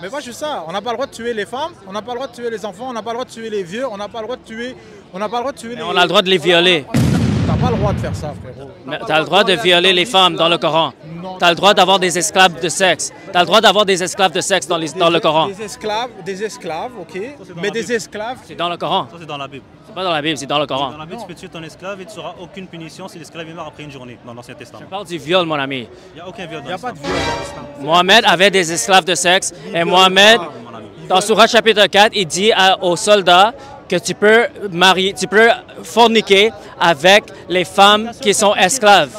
Mais pas juste ça, on n'a pas le droit de tuer les femmes, on n'a pas le droit de tuer les enfants, on n'a pas le droit de tuer les vieux, on n'a pas le droit de tuer... On n'a pas le droit de tuer les... On a le droit de les violer. T'as pas le droit de faire ça, frérot. Tu as le droit de violer les femmes dans le Coran. Tu as le droit d'avoir des esclaves de sexe. Tu as le droit d'avoir des esclaves de sexe dans le Coran. Des esclaves, ok. Mais des esclaves... C'est dans le Coran. Ça, c'est dans la Bible. C'est pas dans la Bible, c'est dans le Coran. Dans la Bible, tu peux tuer ton esclave et tu n'auras aucune punition si l'esclave est mort après une journée, dans l'Ancien Testament. Je parle du viol, mon ami. Il n'y a aucun viol dans Il n'y a pas de l'islam. viol dans l'islam. Mohamed avait des esclaves de sexe et Mohamed, dans Sourate chapitre 4, il dit aux soldats que tu peux forniquer avec les femmes qui sont esclaves.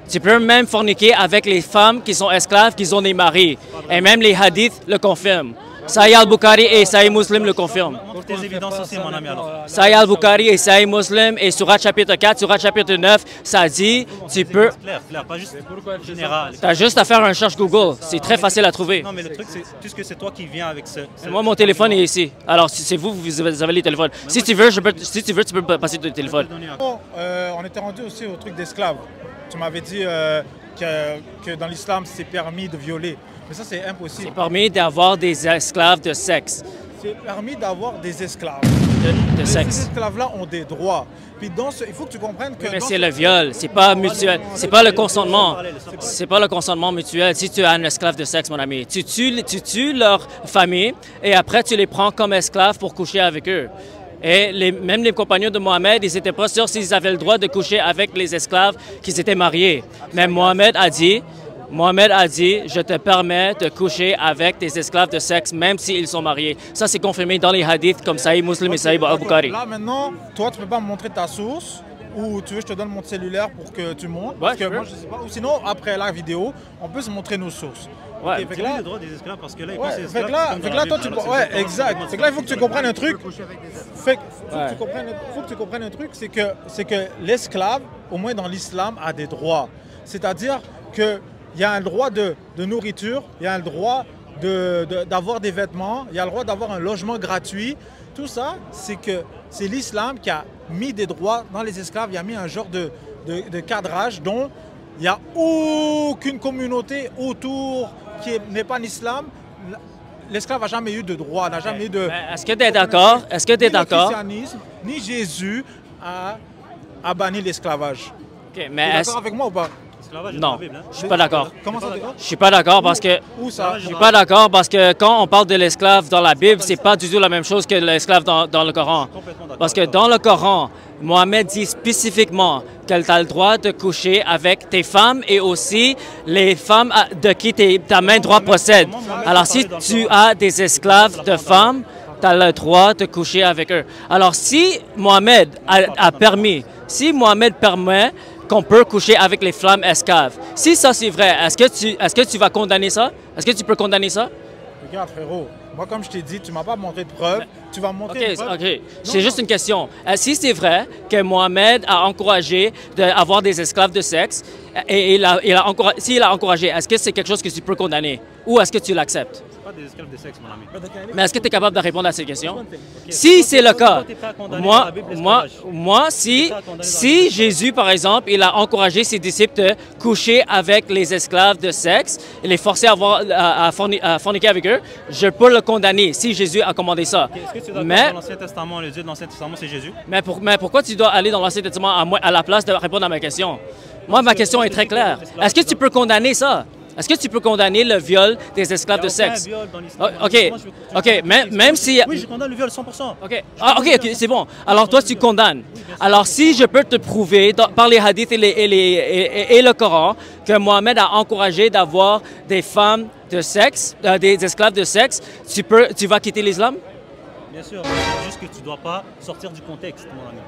Tu peux même forniquer avec les femmes qui sont esclaves, qui ont des maris. Et même les hadiths le confirment. Sahih al-Bukhari et Sahih Muslim le confirment. Montre tes évidences aussi, mon ami, alors. Sahih al-Bukhari et Sahih Muslim et Sourate chapitre 4, Sourate chapitre 9, ça dit tu peux... Clair, pas juste général. Tu as juste à faire un recherche Google. C'est très facile à trouver. Non, mais le truc, c'est puisque c'est toi qui viens avec ce... Moi, mon téléphone est ici. Alors, si c'est vous, vous avez les téléphones. Si tu veux, tu peux passer ton téléphone. Bon, on était rendu aussi au truc d'esclaves. Tu m'avais dit que dans l'islam, c'est permis de violer. Mais ça, c'est impossible. C'est permis d'avoir des esclaves de sexe. C'est permis d'avoir des esclaves. De sexe. Ces esclaves-là ont des droits. Puis il faut que tu comprennes que... Mais c'est le viol, c'est pas mutuel, c'est pas le consentement. C'est pas le consentement mutuel. Si tu as un esclave de sexe, mon ami, tu tues leur famille et après tu les prends comme esclaves pour coucher avec eux. Et même les compagnons de Mohamed, ils n'étaient pas sûrs s'ils avaient le droit de coucher avec les esclaves qui s'étaient mariés. Mais Mohamed a dit, je te permets de coucher avec tes esclaves de sexe, même s'ils sont mariés. Ça, c'est confirmé dans les hadiths comme Sahih Muslim et Sahih al-Bukhari. Là, maintenant, toi, tu ne peux pas me montrer ta source ou tu veux que je te donne mon cellulaire pour que tu montes. Parce que moi, je sais pas. Ou sinon, après la vidéo, on peut se montrer nos sources. Ouais. Okay, fait que là, le droit des esclaves parce que là, fait que là, toi, ouais, exact. Fait que là, il faut que tu comprennes un truc. Fait que faut que tu comprennes un truc, c'est que l'esclave, au moins dans l'islam, a des droits. C'est-à-dire que il y a un droit de nourriture, il y a un droit d'avoir des vêtements, il y a le droit d'avoir un logement gratuit. Tout ça, c'est l'islam qui a mis des droits dans les esclaves, il a mis un genre de cadrage dont il n'y a aucune communauté autour qui n'est pas l'islam. L'esclave n'a jamais eu de droit, n'a jamais eu de... Est-ce que tu es d'accord? Est-ce que tu es d'accord? Ni le christianisme, ni Jésus a banni l'esclavage. Okay, Tu es d'accord avec moi ou pas? Non, je suis pas d'accord. Comment ça? Je suis pas d'accord parce que je suis pas d'accord parce que quand on parle de l'esclave dans la Bible, c'est pas du tout la même chose que l'esclave dans le Coran. Parce que dans le Coran, Mohamed dit spécifiquement qu'elle a le droit de coucher avec tes femmes et aussi les femmes de qui ta main droite possède. Alors si tu as des esclaves de femmes, tu as le droit de coucher avec eux. Alors si Mohamed si Mohamed permet qu'on peut coucher avec les femmes esclaves. Si ça c'est vrai, est-ce que tu vas condamner ça? Est-ce que tu peux condamner ça? Regarde frérot, moi comme je t'ai dit, tu m'as pas montré de preuves, tu vas me montrer une preuve. OK, c'est juste une question. Si c'est vrai que Mohamed a encouragé d'avoir des esclaves de sexe, et s'il a encouragé, est-ce que c'est quelque chose que tu peux condamner? Ou est-ce que tu l'acceptes? Pas des esclaves de sexe, mon ami. Mais est-ce que tu es capable de répondre à ces questions? Si c'est le cas, moi, si Jésus, par exemple, il a encouragé ses disciples de coucher avec les esclaves de sexe et les forcer à forniquer avec eux, je peux le condamner si Jésus a commandé ça. Est-ce que tu dois dans l'Ancien Testament, le Dieu de l'Ancien Testament, c'est Jésus? Mais pourquoi tu dois aller dans l'Ancien Testament à la place de répondre à ma question? Moi, ma question est très claire. Est-ce que tu peux condamner ça? Est-ce que tu peux condamner le viol des esclaves de sexe? OK, même si... Oui, je condamne le viol 100%. OK, c'est bon. Alors toi, tu condamnes. Alors si je peux te prouver par les hadiths et le Coran que Mohamed a encouragé d'avoir des femmes de sexe, des esclaves de sexe, tu vas quitter l'islam? Bien sûr, c'est juste que tu ne dois pas sortir du contexte, mon ami.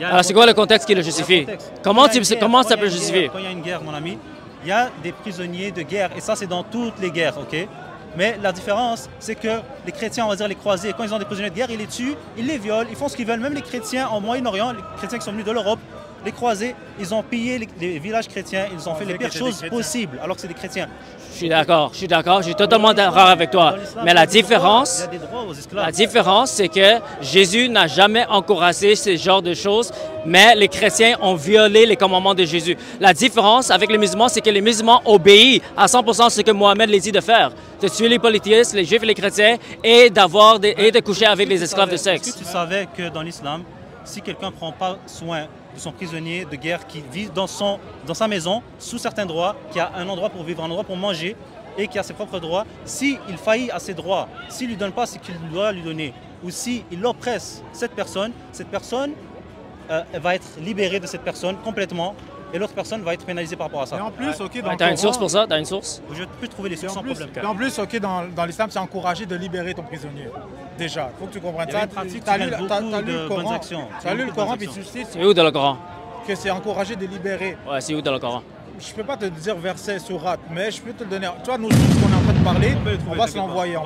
Alors c'est quoi le contexte qui le jusifie? Comment ça peut justifier? Quand il y a une guerre, mon ami, il y a des prisonniers de guerre, et ça c'est dans toutes les guerres, ok? Mais la différence, c'est que les chrétiens, on va dire les croisés, quand ils ont des prisonniers de guerre, ils les tuent, ils les violent, ils font ce qu'ils veulent. Même les chrétiens en Moyen-Orient, les chrétiens qui sont venus de l'Europe, les croisés, ils ont pillé les villages chrétiens, ils ont fait les pires choses possibles, alors que c'est des chrétiens. Je suis d'accord, je suis totalement d'accord avec toi. Mais la différence, c'est que Jésus n'a jamais encouragé ce genre de choses, mais les chrétiens ont violé les commandements de Jésus. La différence avec les musulmans, c'est que les musulmans obéissent à 100% ce que Mohamed les dit de faire, de tuer les polythéistes, les juifs et les chrétiens, et de coucher avec les esclaves de sexe. Est-ce que tu savais que dans l'islam, si quelqu'un ne prend pas soin de son prisonnier de guerre qui vit dans sa maison, sous certains droits, qui a un endroit pour vivre, un endroit pour manger et qui a ses propres droits, s'il faillit à ses droits, s'il ne lui donne pas ce qu'il doit lui donner, ou s'il oppresse cette personne va être libérée de cette personne complètement et l'autre personne va être pénalisée par rapport à ça. Et en plus, OK, dans T'as une source pour ça? T'as une source? Je peux trouver les sources sans problème. Et en plus, OK, dans l'islam, c'est encouragé de libérer ton prisonnier. Déjà, il faut que tu comprennes Il y a ça. une pratique Tu as qui lu mène le beaucoup de bonnes Coran. actions. Tu as lu le Coran, puis tu sais C'est où dans le Coran? que c'est encouragé de libérer. Ouais, c'est où dans le Coran? Je ne peux pas te dire verset, sourate, mais je peux te le donner. Tu vois, nous tous, qu'on est en train de parler, on va se l'envoyer.